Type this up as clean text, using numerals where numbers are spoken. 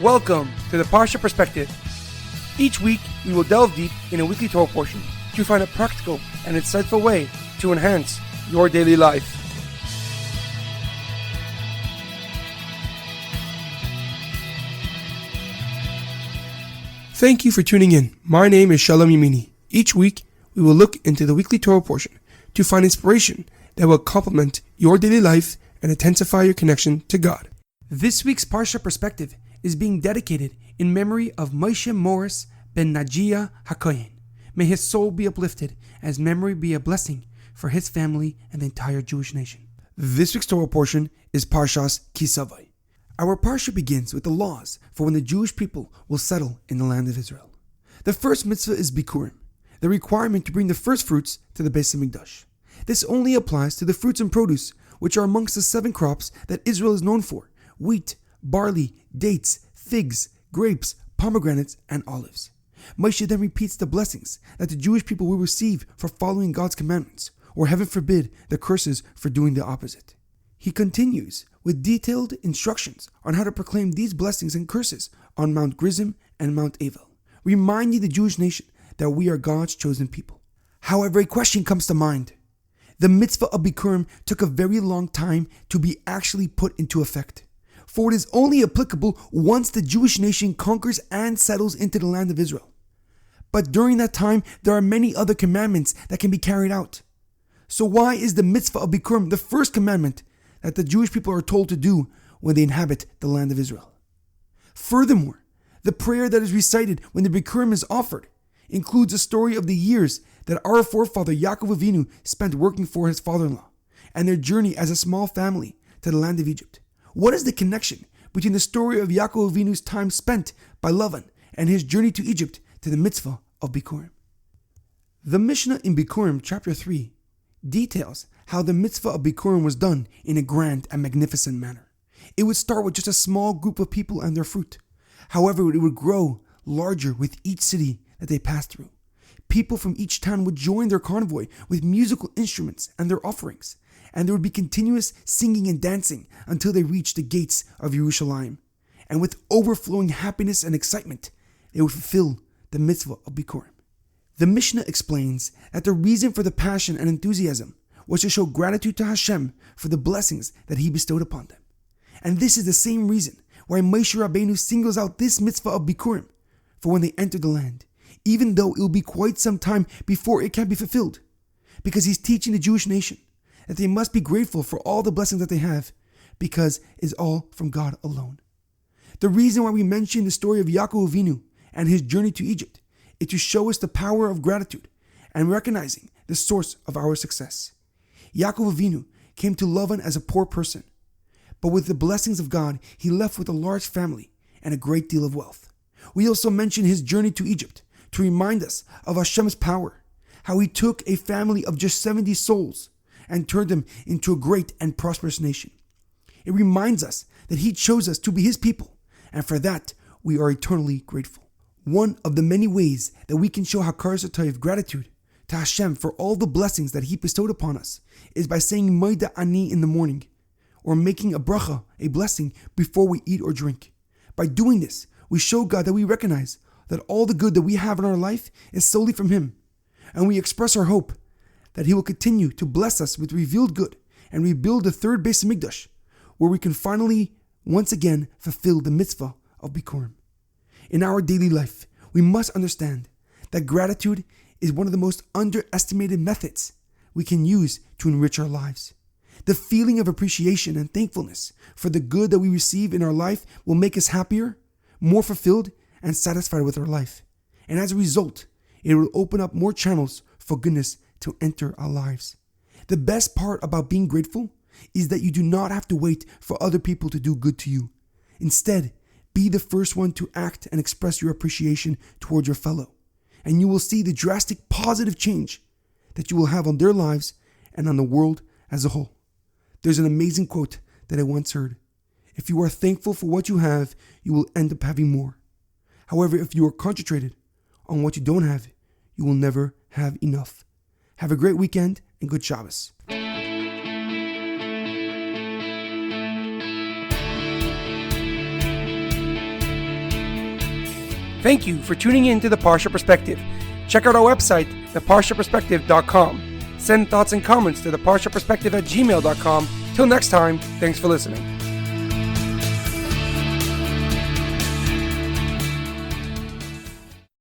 Welcome to the Parsha Perspective. Each week, we will delve deep in a weekly Torah portion to find a practical and insightful way to enhance your daily life. Thank you for tuning in. My name is Shalom Yamini. Each week, we will look into the weekly Torah portion to find inspiration that will complement your daily life and intensify your connection to God. This week's Parsha Perspective is being dedicated in memory of Moshe Morris ben Nagiah HaKohen. May his soul be uplifted, as memory be a blessing for his family and the entire Jewish nation. This week's Torah portion is Parshas Ki Tsavo. Our Parsha begins with the laws for when the Jewish people will settle in the land of Israel. The first mitzvah is Bikurim, the requirement to bring the first fruits to the Beis Hamikdash. This only applies to the fruits and produce, which are amongst the 7 crops that Israel is known for: wheat, barley, dates, figs, grapes, pomegranates, and olives. Moshe then repeats the blessings that the Jewish people will receive for following God's commandments, or heaven forbid, the curses for doing the opposite. He continues with detailed instructions on how to proclaim these blessings and curses on Mount Gerizim and Mount Avel, reminding the Jewish nation that we are God's chosen people. However, a question comes to mind. The mitzvah of Bikurim took a very long time to be actually put into effect, for it is only applicable once the Jewish nation conquers and settles into the land of Israel. But during that time, there are many other commandments that can be carried out. So why is the mitzvah of Bikurim the first commandment that the Jewish people are told to do when they inhabit the land of Israel? Furthermore, the prayer that is recited when the Bikurim is offered includes a story of the years that our forefather Yaakov Avinu spent working for his father-in-law and their journey as a small family to the land of Egypt. What is the connection between the story of Yaakov Avinu's time spent by Lavan and his journey to Egypt to the mitzvah of Bikurim? The Mishnah in Bikurim chapter 3 details how the mitzvah of Bikurim was done in a grand and magnificent manner. It would start with just a small group of people and their fruit. However, it would grow larger with each city that they passed through. People from each town would join their convoy with musical instruments and their offerings, and there would be continuous singing and dancing until they reached the gates of Jerusalem. And with overflowing happiness and excitement, they would fulfill the mitzvah of Bikurim. The Mishnah explains that the reason for the passion and enthusiasm was to show gratitude to Hashem for the blessings that He bestowed upon them. And this is the same reason why Moshe Rabbeinu singles out this mitzvah of Bikurim for when they enter the land, even though it will be quite some time before it can be fulfilled, because he's teaching the Jewish nation that they must be grateful for all the blessings that they have, because it's all from God alone. The reason why we mention the story of Yaakov Avinu and his journey to Egypt is to show us the power of gratitude and recognizing the source of our success. Yaakov Avinu came to Lavan as a poor person, but with the blessings of God, he left with a large family and a great deal of wealth. We also mention his journey to Egypt to remind us of Hashem's power, how he took a family of just 70 souls and turned them into a great and prosperous nation. It reminds us that he chose us to be his people, and for that, we are eternally grateful. One of the many ways that we can show hakaras hatov, gratitude to Hashem for all the blessings that he bestowed upon us, is by saying Moida Ani in the morning, or making a bracha, a blessing, before we eat or drink. By doing this, we show God that we recognize that all the good that we have in our life is solely from him, and we express our hope that he will continue to bless us with revealed good and rebuild the third Beis Hamikdash, where we can finally, once again, fulfill the mitzvah of Bikurim. In our daily life, we must understand that gratitude is one of the most underestimated methods we can use to enrich our lives. The feeling of appreciation and thankfulness for the good that we receive in our life will make us happier, more fulfilled, and satisfied with our life. And as a result, it will open up more channels for goodness to enter our lives. The best part about being grateful is that you do not have to wait for other people to do good to you. Instead, be the first one to act and express your appreciation toward your fellow, and you will see the drastic positive change that you will have on their lives and on the world as a whole. There's an amazing quote that I once heard. If you are thankful for what you have, you will end up having more. However, if you are concentrated on what you don't have, you will never have enough. Have a great weekend and good Shabbos. Thank you for tuning in to the Parsha Perspective. Check out our website, theparshaperspective.com. Send thoughts and comments to theparshaperspective@gmail.com. Till next time, thanks for listening.